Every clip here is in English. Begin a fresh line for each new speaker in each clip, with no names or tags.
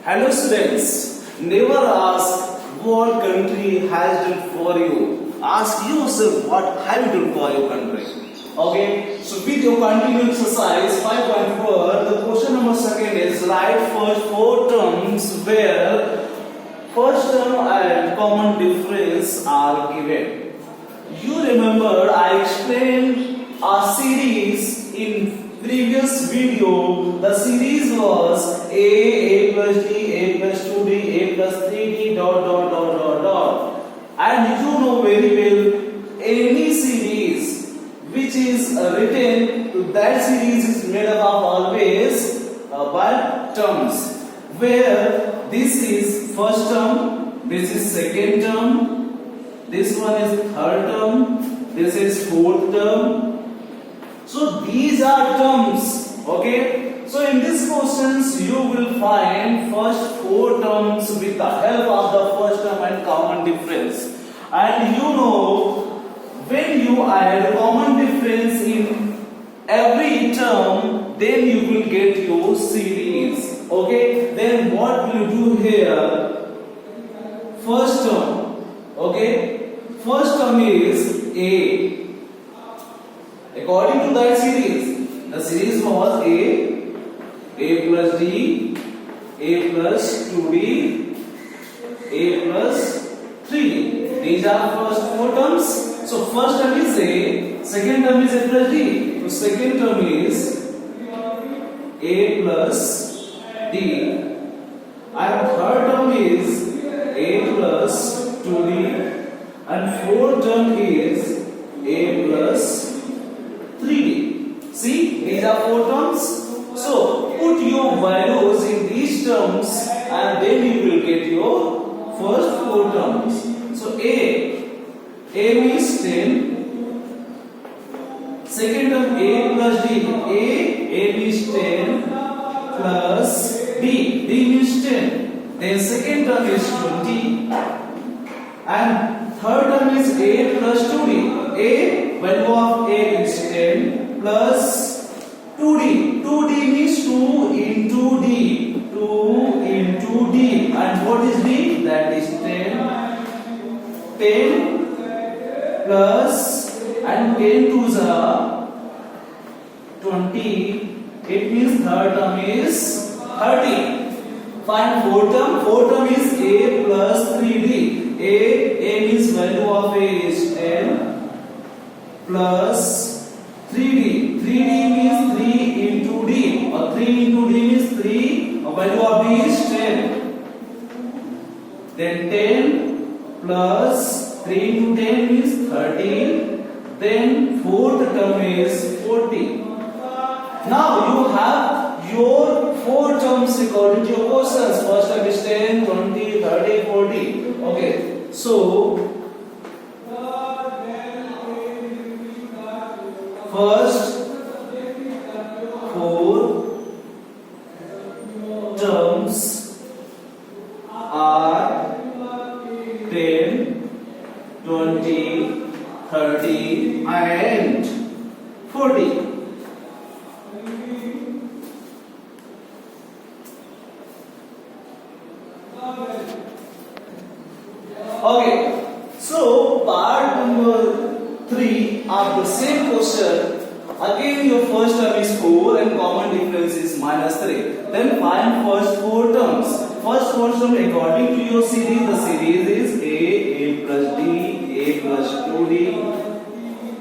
Hello students, never ask what country has done for you. Ask yourself what have you done for your country. Okay, so with your continued exercise 5.4, the question number second is write first four terms where first term and common difference are given. You remember I explained a series in previous video. The series was a plus d, a plus 2d, a plus 3d, dot. And you know very well, any series which is written, that series is made up of always by terms. Where this is first term, this is second term, this one is third term, this is fourth term. So these are terms, okay? So in these questions you will find first four terms with the help of the first term and common difference. And you know, when you add common difference in every term, then you will get your series, okay? Then what will you do here? First term, okay? First term is A. According to that series, the series was A plus D, A plus 2D, A plus 3D. These are first four terms. So first term is A, second term is A plus D. So second term is A plus D, and third term is A plus 2D, and fourth term is A plus 3D. See, these are four terms. So put your values in these terms and then you will get your first four terms. So A means 10. Second term A plus D. A means 10 plus D means 10. Then second term is 20. And third term is A plus 2D. Value of A is 10 plus 2D. 2D means 2 into D. 2 into D. And what is D? That is 10. 10 plus, and 10 to the 20. It means third term is 30. Find fourth term. Fourth term is A plus 3D. A means value of A is 10 plus 3D. 3D means 3 into D. Or 3 into D means 3. Value of D is 10. Then 10 plus 3 into 10 means 30. Then fourth term is 40. Now you have your four terms according to your questions. First term is 10, 20, 30, 40. Okay. So first four terms are 10, 20, 30 and 40. Okay, so part number 3 of the same question. Again your first term is 4 and common difference is -3. Then find first four terms. First four term according to your series, the series is A plus D, A plus 2D,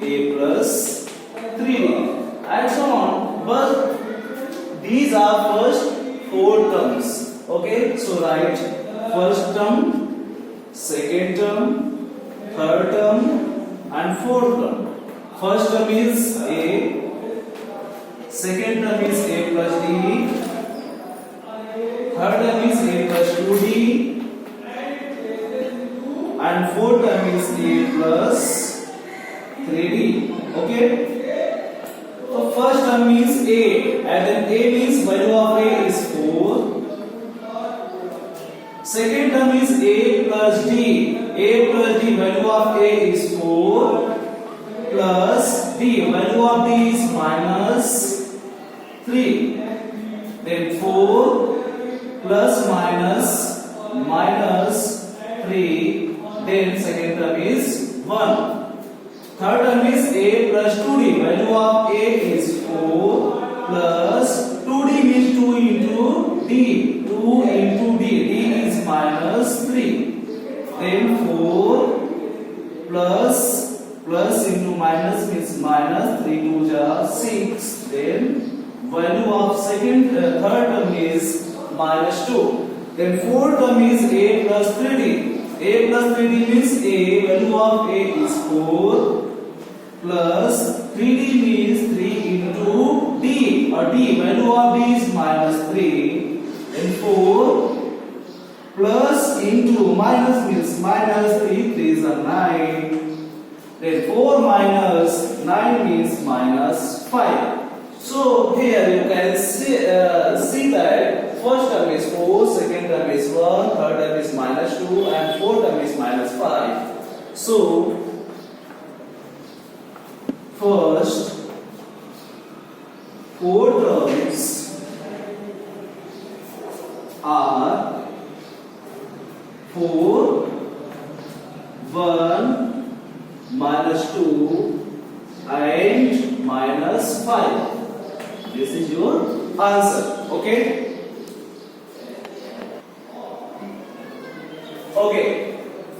A plus 3D, and so on. But these are first four terms. Okay, so write first term, second term, third term, and fourth term. First term is A, second term is A plus D, third term is A plus 2D, and fourth term is A plus 3D. Okay? So first term is A, and then A means value of A is 4. Second term is A plus D. A plus D, value of A is 4 plus D, value of D is -3. Then 4 plus minus 3, then second term is 1. Third term is a plus 2d. Value of a is 4 plus 2d means 2 into d. 2 into d. d is minus 3. Then 4 plus into minus means minus 3 2 ja 6. Then value of third term is minus 2. Then fourth term is a plus 3d. A plus 3d means a. Value of a is 4 plus 3d means 3 into d or d. Value of d is minus 3. Then 4 plus into minus means minus 3 3 is 9. Then 4 minus 9 means minus 5. So here you can see that first term is 4, second term is 1, third term is minus 2 and fourth term is minus 5. So first 4 terms are 4, 1, minus 2 and minus 5. This is your answer. Okay. Okay.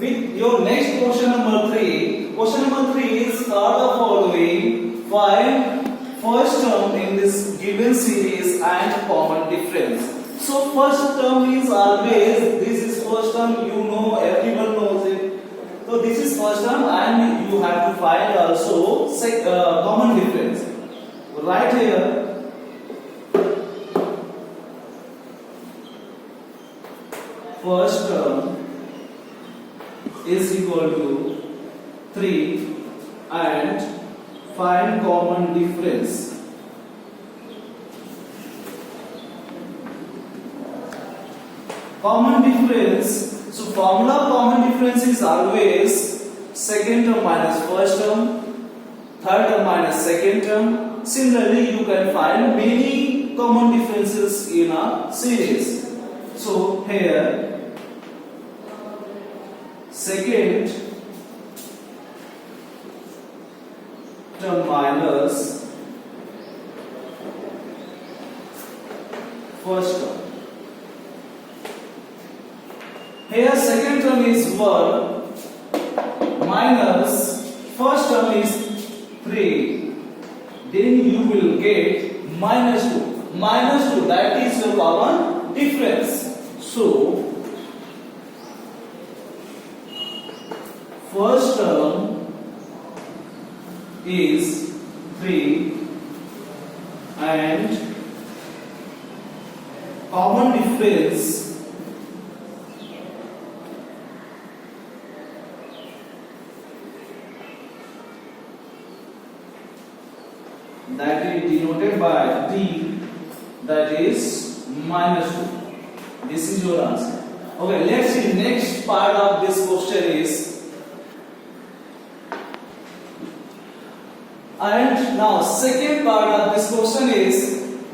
With your next question number 3. Question number 3 is start the following. Find first term in this given series and common difference. So first term is always, this is first term, you know, everyone knows it. So this is first term and you have to find also common difference. Right here. First term is equal to 3 and find common difference. Common difference, so formula of common difference is always second term minus first term, third term minus second term. Similarly, you can find many common differences in a series. So here, second term minus first term. Here second term is 1 minus first term is 3. Then you will get minus 2. Minus 2, that is your common difference. So first term is 3 and common difference that is denoted by D, that is minus 2. This is your answer. Okay, let's see next part of this question is, and now second part of this question is,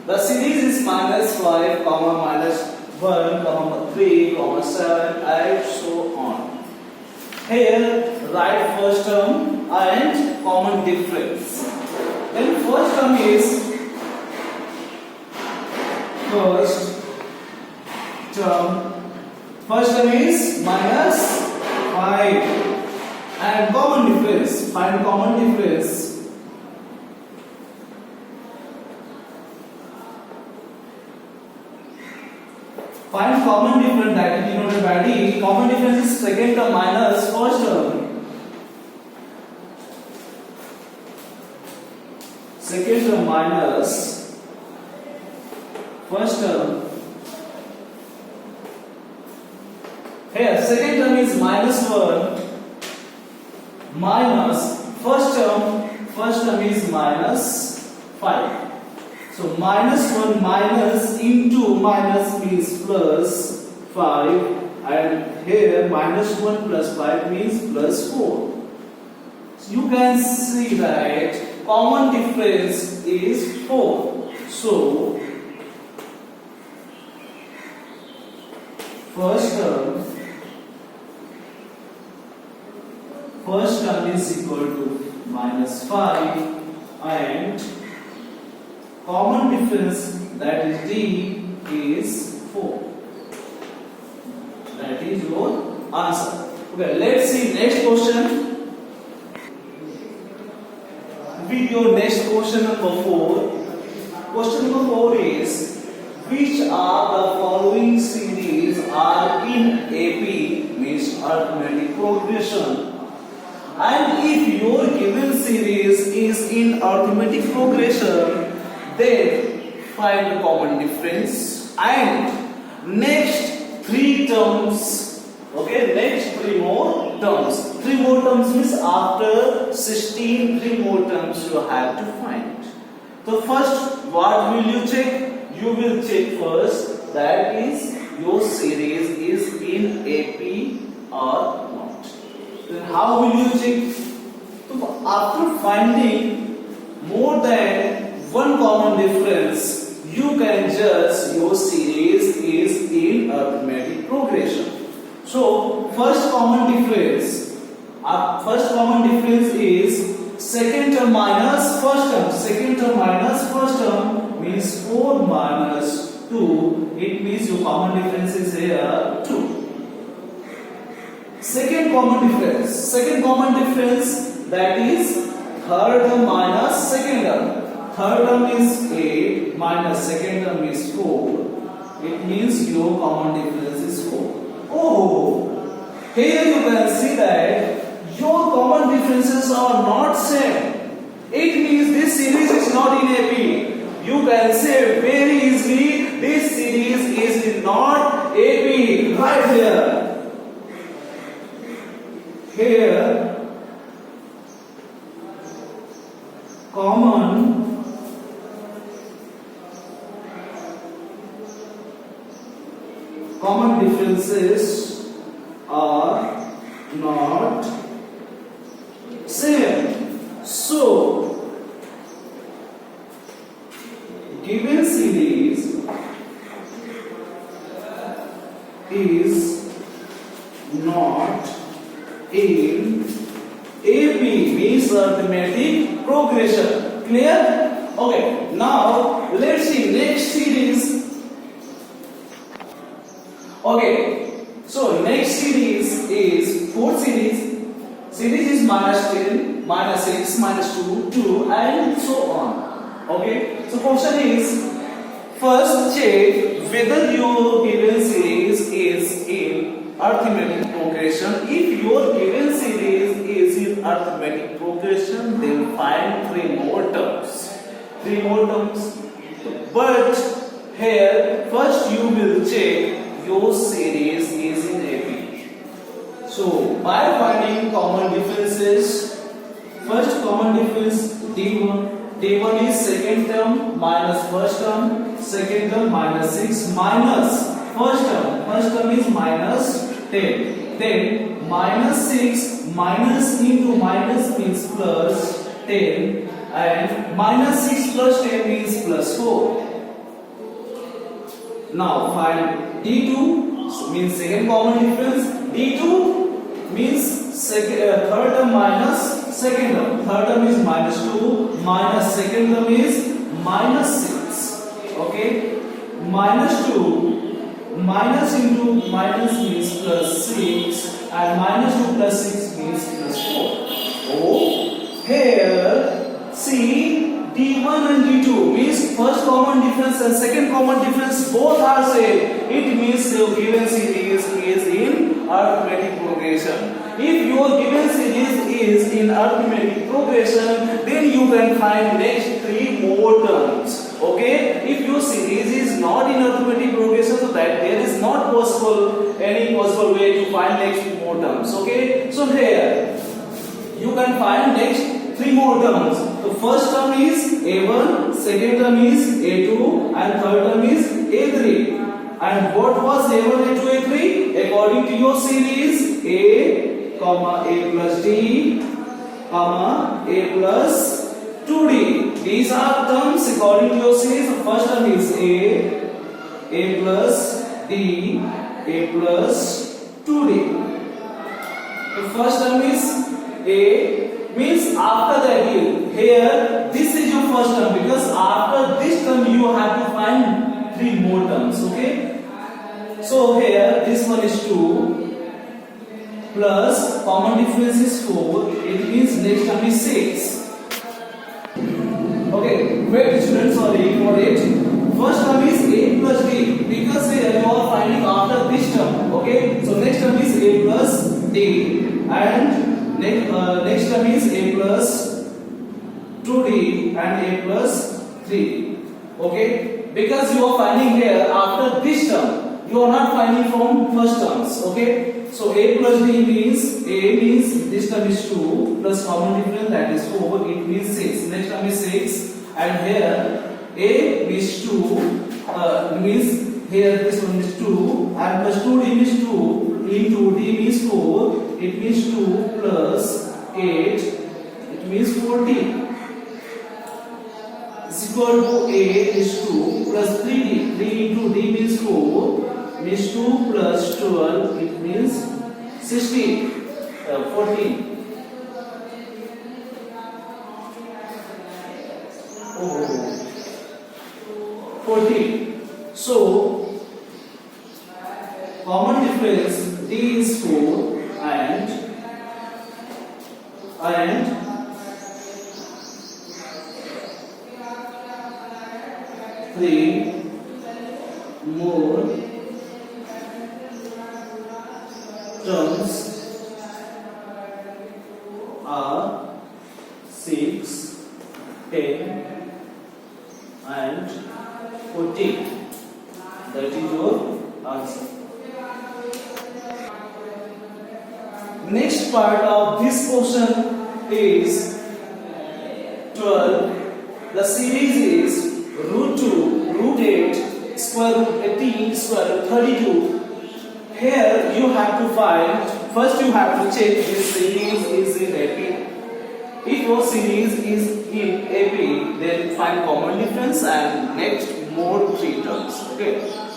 the series is minus 5, minus 1, 3, 7, and so on. Here write first term and common difference. Then first term is minus 5 and common difference. Find common difference. Find common difference, that is denoted by D. Common difference is second term minus first term. Second term minus first term. Here second term is minus 1 minus first term is minus 5. So minus 1 minus into minus means plus 5, and here minus 1 plus 5 means plus 4. So you can see that common difference is 4. So first term is equal to -5 and common difference, that is D, is 4. That is your answer. Okay, let's see next question. With your next question number 4. Question number 4 is, which are the following series are in AP, means arithmetic progression? And if your given series is in arithmetic progression, then find the common difference and next 3 terms. Okay, next 3 more terms. 3 more terms means after 16, 3 more terms you have to find. So first, what will you check? You will check first that is your series is in AP or not. Then how will you check? So after finding more than one common difference, you can judge your series is in arithmetic progression. So first common difference is second term minus first term. Second term minus first term means 4 minus 2. It means your common difference is here 2. Second common difference, that is third term minus second term. Third term is 8 minus second term is 4. It means your common difference is 4. Oh, here you can see that your common differences are not same. It means this series is not in AP. You can say very easily this series is not AP right here. Here common differences are not same. So given series is not in AP, means arithmetic progression. Clear? Okay, now let's see next series. Okay, so next series is fourth series. Series is -10, -6, -2, 2 and so on. Okay, so question is, first check whether your given series is in arithmetic progression. If your given series is in arithmetic progression, then find 3 more terms. But here first you will check your series is in AP. So by finding common differences, first common difference D1. D1 is second term minus first term. Second term minus 6 minus first term. First term is minus 10. Then minus 6 minus into minus means plus 10 and minus 6 plus 10 means plus 4. Now find D2 means second common difference. D2 means third term minus second term. Third term is -2 minus second term is -6. Okay, -2 minus into minus means plus 6 and -2 plus 6 means plus 4. Oh, here see D1 and D2 means first common difference and second common difference both are same. It means your given series is in arithmetic progression. If your given series is in arithmetic progression, then you can find next 3 more terms. Okay, if your series is not in arithmetic progression, so that there is not any possible way to find next 2 more terms. Okay, so here you can find next 3 more terms. The first term is A1, second term is A2 and third term is A3. And what was A1, A2, A3? According to your series, A plus D, A plus 2D. These are terms according to your series. The first term is A plus D, a plus 2d. The first term is a, means after that here this is your first term, because after this term you have to find 3 more terms. Okay, so here this one is 2 plus common difference is 4, it means next term is 6. Okay, wait students, sorry for it. First term is a plus d, because here you are finding after this term. Okay, so next term is a plus d, and next term is a plus 2d and a plus 3. Okay, because you are finding here after this term, you are not finding from first terms. Okay, so a plus d means a means this term is 2 plus common difference, that is 4, it means 6. Next term is 6, and here a is 2 means here this one is 2, and plus 2d means 2 into d means 4, it means 2 plus 8, it means 14 is equal to a is 2 plus 3d, 3 into d means 4, means 2 plus 12, it means 16, 14. Oh, 14. So common difference d is 4 and 3 more terms are 6, 10 and 14. That is your answer. Next part of this question is 12. The series is root 2, root 8, square root 18, square root 32. Here you have to find, first you have to check this series is in AP. If your series is in AP, then find common difference and next more 3 terms. Okay,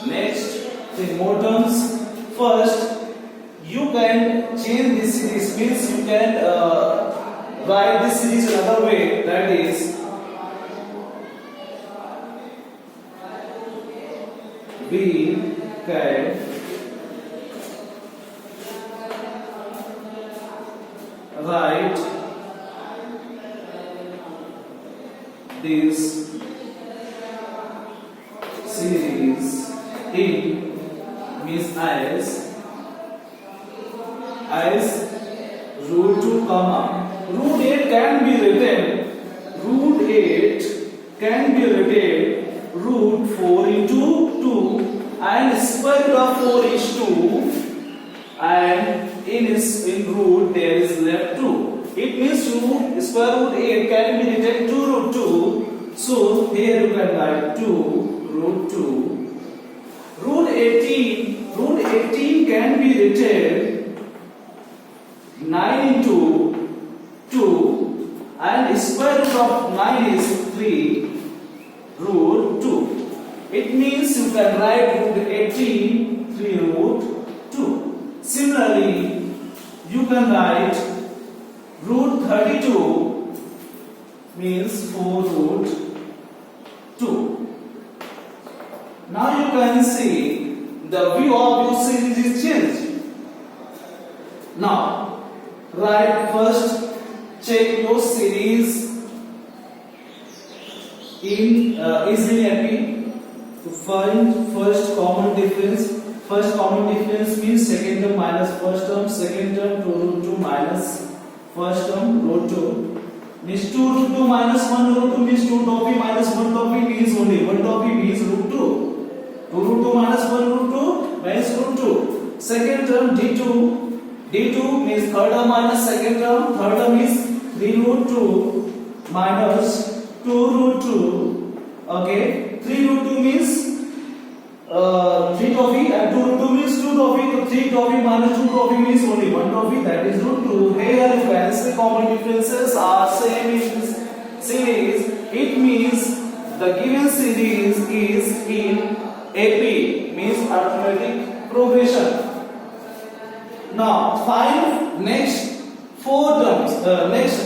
next 3 more terms. First, you can change this series, means you can write this series another way, that is we can write this series in means as root 2 comma root 8 can be written root 4 into 2, and square root of 4 is 2, and in root there is left 2. It means square root 8 can be written 2 root 2. So here you can write 2 root 2. Root 18 can be written 9 into 2, and square root of 9 is 3 root 2. It means you can write root 18 3 root 2. Similarly, you can write root 32 means 4 root 2. Now you can see the view of your series is changed. Now, write first, check your series in is in AP to find first common difference. First common difference means second term minus first term, second term 2 root 2 minus first term root 2 means 2 root 2 minus 1 root 2 means 2 toffee minus 1 toffee means only 1 toffee means root 2. 2 root 2 minus 1 root 2 means root 2. Second term d2 means third term minus second term, third term is 3 root 2 minus 2 root 2. Okay, 3 root 2 means 3 toffee and 2 root 2 means 2 toffee. So 3 toffee minus 2 toffee means only 1 toffee, that is root 2. Here when the common differences are same in this series, it means the given series is in AP, means arithmetic progression. Now find next four terms, next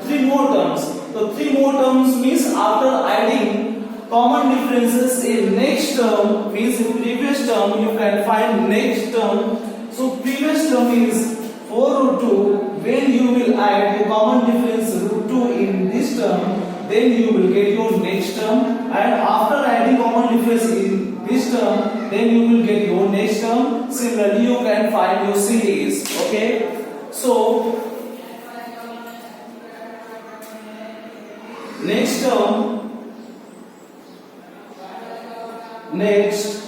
three more terms. So three more terms means after adding common differences in next term means in previous term you can find next term. So previous term is 4 root 2. When you will add the common difference root 2 in this term, then you will get your next term. And after adding common difference in this term, then you will get your next term. Similarly, you can find your series. Okay. So next term, next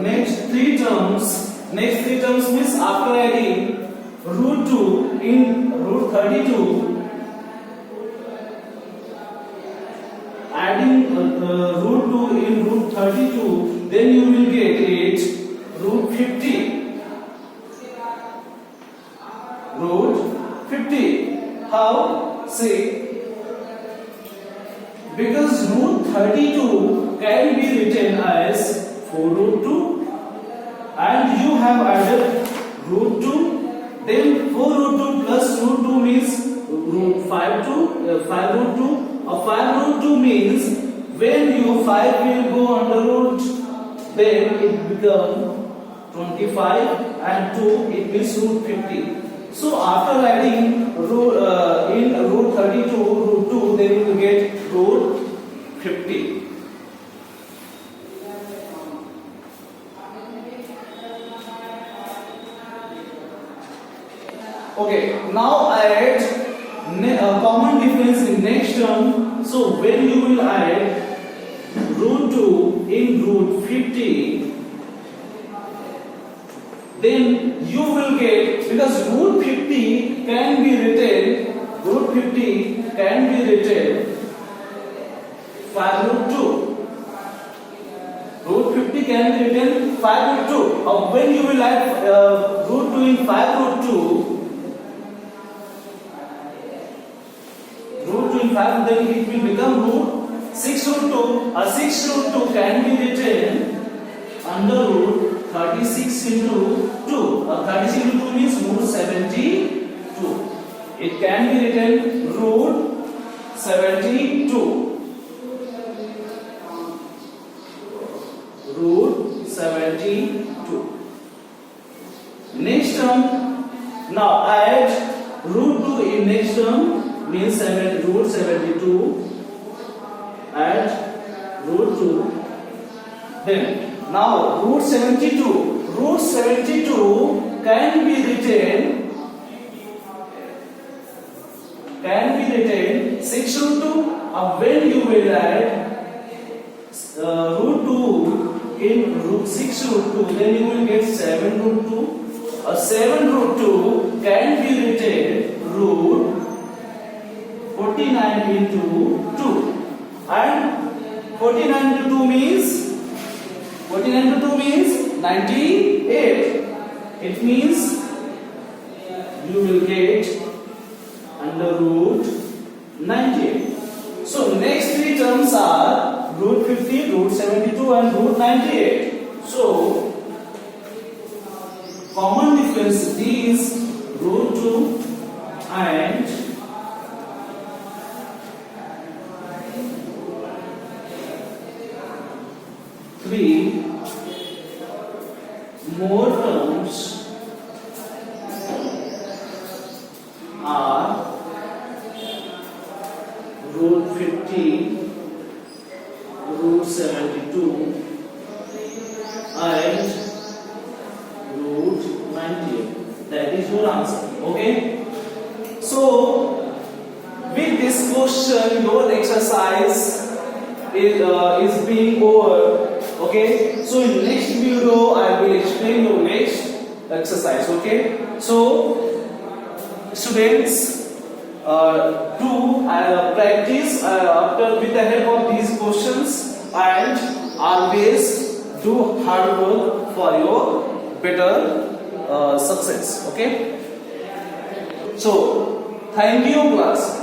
next three terms means after adding root 2 in root 32, adding root 2 in root 32, then you will get it root 50. Root 50. How? See, because root 32 can be written as 4 root 2 and you have added root 2, then 4 root 2 plus root 2 means root 5 root 2. 5 root 2 means when your 5 will go under root, then it becomes 25 and 2 it means root 50. So after adding root, in root 32 root 2, then you will get root 50. Okay, now add common difference in next term. So when you will add root 2 in root 50, then you will get, because root 50 can be written 5 root 2. Root 50 can be written 5 root 2. When you will add root 2 in 5 root 2, then it will become root 6 root 2. 6 root 2 can be written under root 36 into 2. 36 into 2 means root 72. It can be written root 72. Root 72. Next term, now add root 2 in next term means root 72. Add root 2. Then now root 72. Root 72 can be written 6 root 2. When you will add root 2 in root 6 root 2, then you will get 7 root 2. 7 root 2 can be written root 49 into 2. And 49 into 2 means 98. It means you will get under root 98. So next three terms are root 50, root 72 and root 98. So common difference is root 2 and three more terms are root 50, root 72 and root 98. That is your answer. Okay. So with this question your exercise is being over. Okay, so in next video I will explain your next exercise. Okay, so students do practice after with the help of these questions and always do hard work for your better success. Okay, so thank you class.